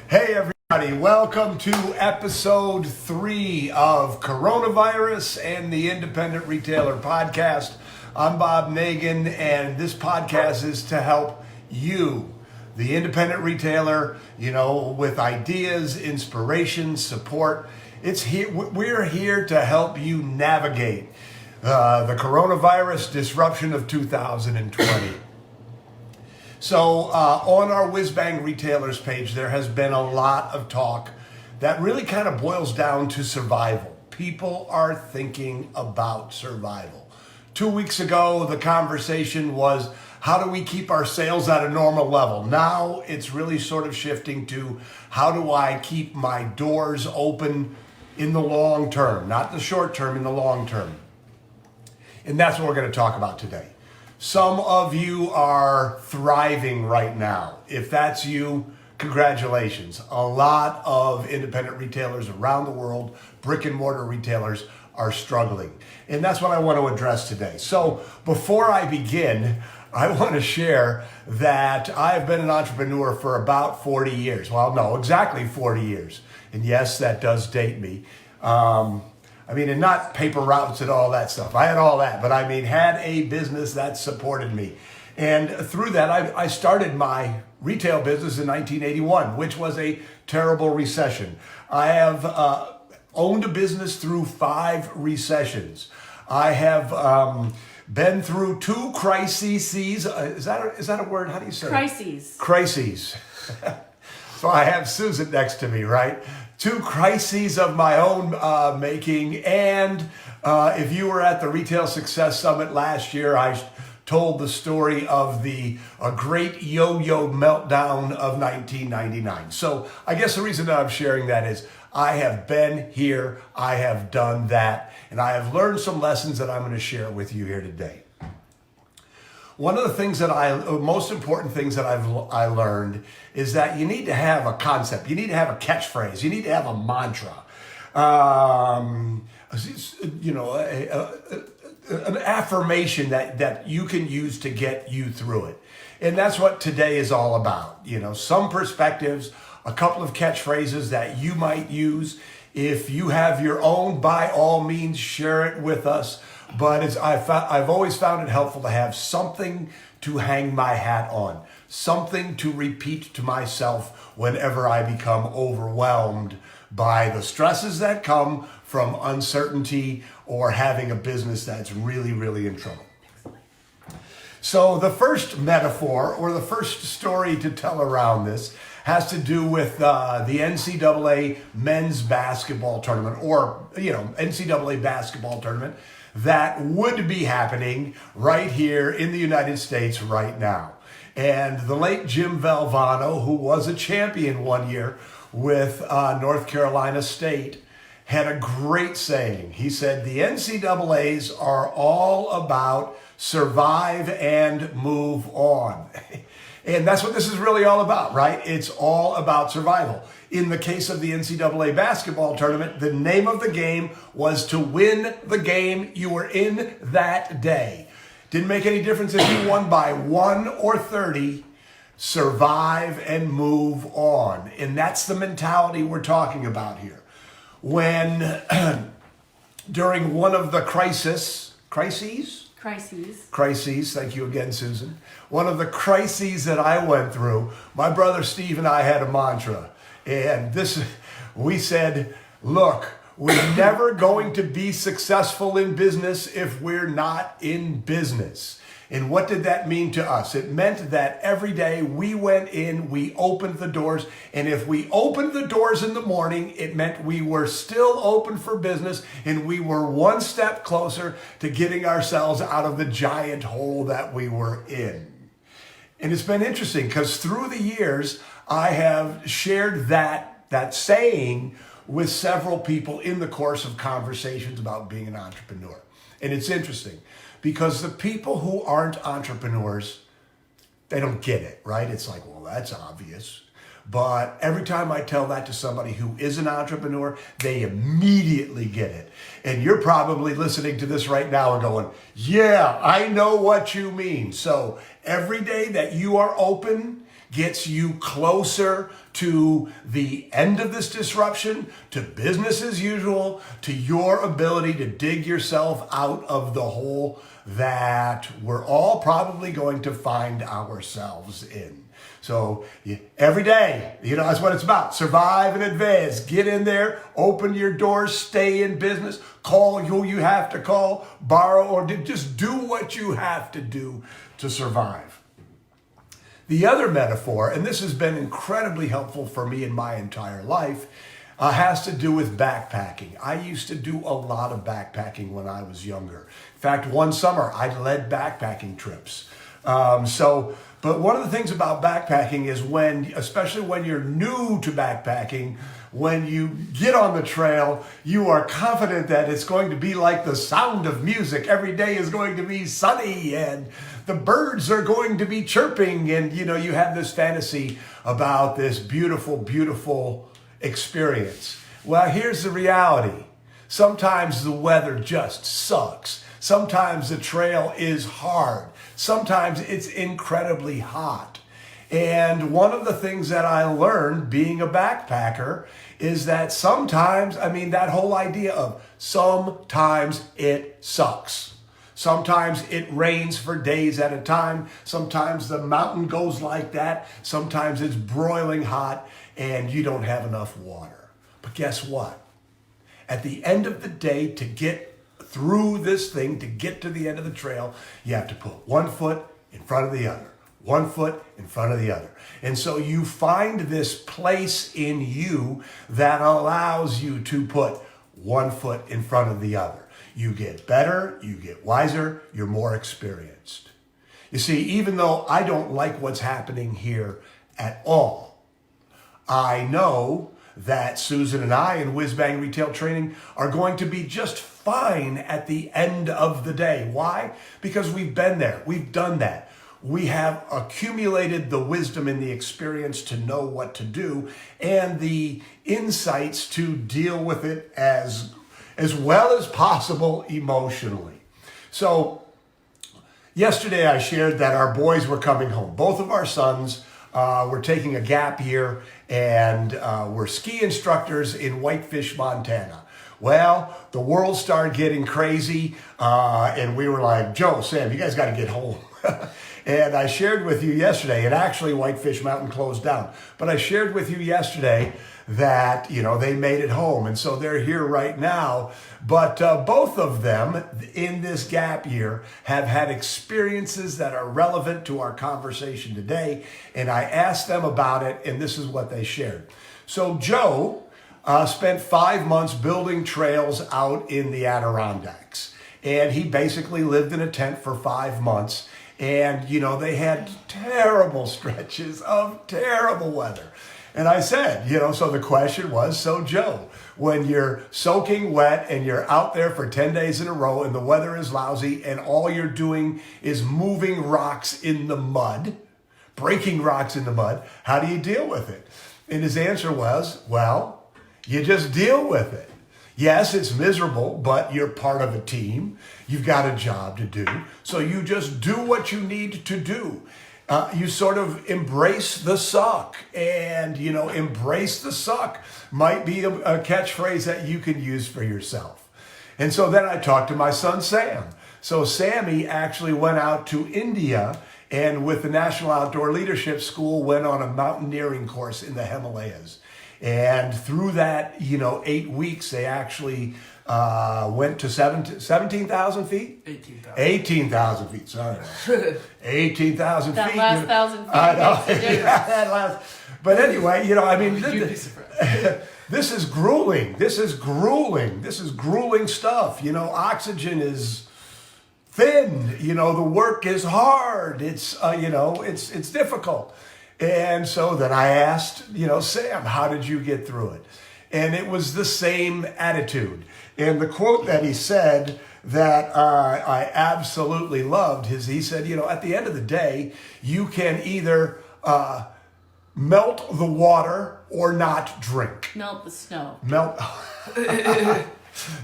Hey everybody, welcome to episode 3 of Coronavirus and the Independent Retailer Podcast. I'm Bob Negen, and this podcast is to help you, the independent retailer, with ideas, inspiration, support. We're here to help you navigate the coronavirus disruption of 2020. So on our WhizBang retailers page, there has been a lot of talk that really kind of boils down to survival. People are thinking about survival. 2 weeks ago, the conversation was, how do we keep our sales at a normal level? Now it's really sort of shifting to, how do I keep my doors open in the long term, not the short term, in the long term. And that's what we're going to talk about today. Some of you are thriving right now. If that's you, congratulations. A lot of independent retailers around the world, brick and mortar retailers, are struggling. And that's what I want to address today. So before I begin, I want to share that I've been an entrepreneur for about 40 years. Well, no, exactly 40 years. And yes, that does date me. And not paper routes and all that stuff. I had all that, but had a business that supported me. And through that, I started my retail business in 1981, which was a terrible recession. I have owned a business through 5 recessions. I have been through 2 crises. Is that a word? How do you say it? Crises. So I have Susan next to me, right? 2 crises of my own making. And if you were at the Retail Success Summit last year, I told the story of a great yo-yo meltdown of 1999. So I guess the reason that I'm sharing that is I have been here, I have done that, and I have learned some lessons that I'm going to share with you here today. One of the things most important things that I learned is that you need to have a concept. You need to have a catchphrase. You need to have a mantra. An affirmation that you can use to get you through it. And that's what today is all about. Some perspectives, a couple of catchphrases that you might use. If you have your own, by all means, share it with us. But I've always found it helpful to have something to hang my hat on, something to repeat to myself whenever I become overwhelmed by the stresses that come from uncertainty or having a business that's really, really in trouble. So the first metaphor or the first story to tell around this has to do with the NCAA men's basketball tournament, or NCAA basketball tournament that would be happening right here in the United States right now. And the late Jim Valvano, who was a champion one year with North Carolina State, had a great saying. He said, the NCAAs are all about survive and move on. And that's what this is really all about, right? It's all about survival. In the case of the NCAA basketball tournament, the name of the game was to win the game you were in that day. Didn't make any difference if you won by 1 or 30. Survive and move on. And that's the mentality we're talking about here. When during one of the crises, thank you again, Susan. One of the crises that I went through, my brother Steve and I had a mantra. And we said, look, we're never going to be successful in business if we're not in business. And what did that mean to us? It meant that every day we went in, we opened the doors. And if we opened the doors in the morning, it meant we were still open for business and we were one step closer to getting ourselves out of the giant hole that we were in. And it's been interesting because through the years, I have shared that saying with several people in the course of conversations about being an entrepreneur. And it's interesting because the people who aren't entrepreneurs, they don't get it, right? It's like, well, that's obvious. But every time I tell that to somebody who is an entrepreneur, they immediately get it. And you're probably listening to this right now and going, yeah, I know what you mean. So every day that you are open gets you closer to the end of this disruption, to business as usual, to your ability to dig yourself out of the hole that we're all probably going to find ourselves in. So every day, that's what it's about. Survive and advance. Get in there, open your doors, stay in business, call who you have to call, borrow, or just do what you have to do to survive. The other metaphor, and this has been incredibly helpful for me in my entire life, has to do with backpacking. I used to do a lot of backpacking when I was younger. In fact, one summer I led backpacking trips. But one of the things about backpacking is especially when you're new to backpacking, when you get on the trail, you are confident that it's going to be like the sound of music. Every day is going to be sunny and the birds are going to be chirping. And, you have this fantasy about this beautiful, beautiful experience. Well, here's the reality. Sometimes the weather just sucks. Sometimes the trail is hard. Sometimes it's incredibly hot. And one of the things that I learned being a backpacker is that sometimes, that whole idea of sometimes it sucks. Sometimes it rains for days at a time. Sometimes the mountain goes like that. Sometimes it's broiling hot and you don't have enough water. But guess what? At the end of the day, to get through this thing, to get to the end of the trail, you have to put one foot in front of the other, one foot in front of the other. And so you find this place in you that allows you to put one foot in front of the other. You get better, you get wiser, you're more experienced. You see, even though I don't like what's happening here at all, I know that Susan and I in WhizBang Retail Training are going to be just fine at the end of the day. Why? Because we've been there. We've done that. We have accumulated the wisdom and the experience to know what to do and the insights to deal with it as well as possible emotionally. So yesterday I shared that our boys were coming home. Both of our sons were taking a gap year and were ski instructors in Whitefish, Montana. Well, the world started getting crazy, and we were like, Joe, Sam, you guys got to get home. And I shared with you yesterday, and actually Whitefish Mountain closed down, but I shared with you yesterday that, they made it home. And so they're here right now. But both of them in this gap year have had experiences that are relevant to our conversation today. And I asked them about it, and this is what they shared. So Joe spent 5 months building trails out in the Adirondacks. And he basically lived in a tent for 5 months. And, they had terrible stretches of terrible weather. And I said, so the question was, so Joe, when you're soaking wet and you're out there for 10 days in a row and the weather is lousy and all you're doing is moving rocks in the mud, breaking rocks in the mud, how do you deal with it? And his answer was, well, you just deal with it. Yes, it's miserable, but you're part of a team. You've got a job to do. So you just do what you need to do. You sort of embrace the suck, and, embrace the suck might be a catchphrase that you can use for yourself. And so then I talked to my son, Sam. So Sammy actually went out to India and with the National Outdoor Leadership School went on a mountaineering course in the Himalayas. And through that, 8 weeks, they actually went to 17,000 feet? 18,000. 18,000 feet, sorry. 18,000 feet. That last 1,000 feet I know. makes a difference. Yeah, that last. But anyway, You'd be surprised. this is grueling. This is grueling. This is grueling stuff. Oxygen is thin. The work is hard. It's, it's difficult. And so then I asked, Sam, how did you get through it? And it was the same attitude. And the quote that he said that I absolutely loved is he said, at the end of the day, you can either melt the water or not drink. Melt the snow.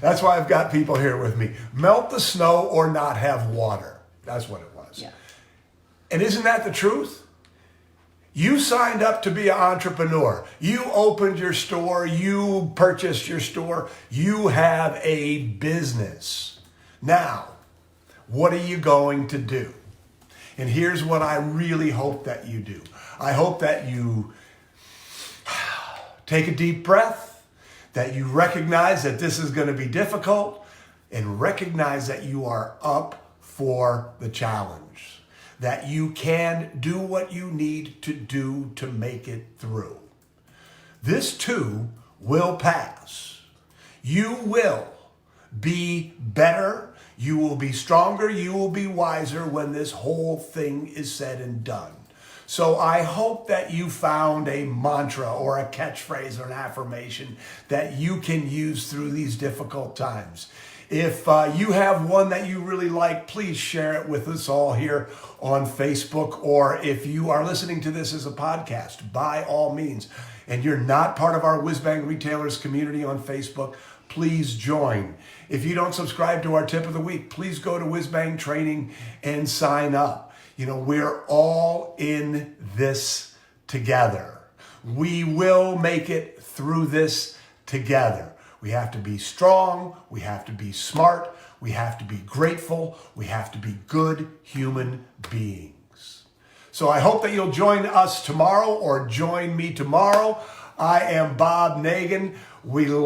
That's why I've got people here with me. Melt the snow or not have water. That's what it was. Yeah. And isn't that the truth? You signed up to be an entrepreneur. You opened your store. You purchased your store. You have a business. Now, what are you going to do? And here's what I really hope that you do. I hope that you take a deep breath, that you recognize that this is going to be difficult, and recognize that you are up for the challenge, that you can do what you need to do to make it through. This too will pass. You will be better. You will be stronger. You will be wiser when this whole thing is said and done. So I hope that you found a mantra or a catchphrase or an affirmation that you can use through these difficult times. If you have one that you really like, please share it with us all here on Facebook. Or if you are listening to this as a podcast, by all means, and you're not part of our WhizBang Retailers community on Facebook, please join. If you don't subscribe to our tip of the week, please go to WhizBang Training and sign up. You know, we're all in this together. We will make it through this together. We have to be strong. We have to be smart. We have to be grateful. We have to be good human beings. So I hope that you'll join us tomorrow or join me tomorrow. I am Bob Negen. We love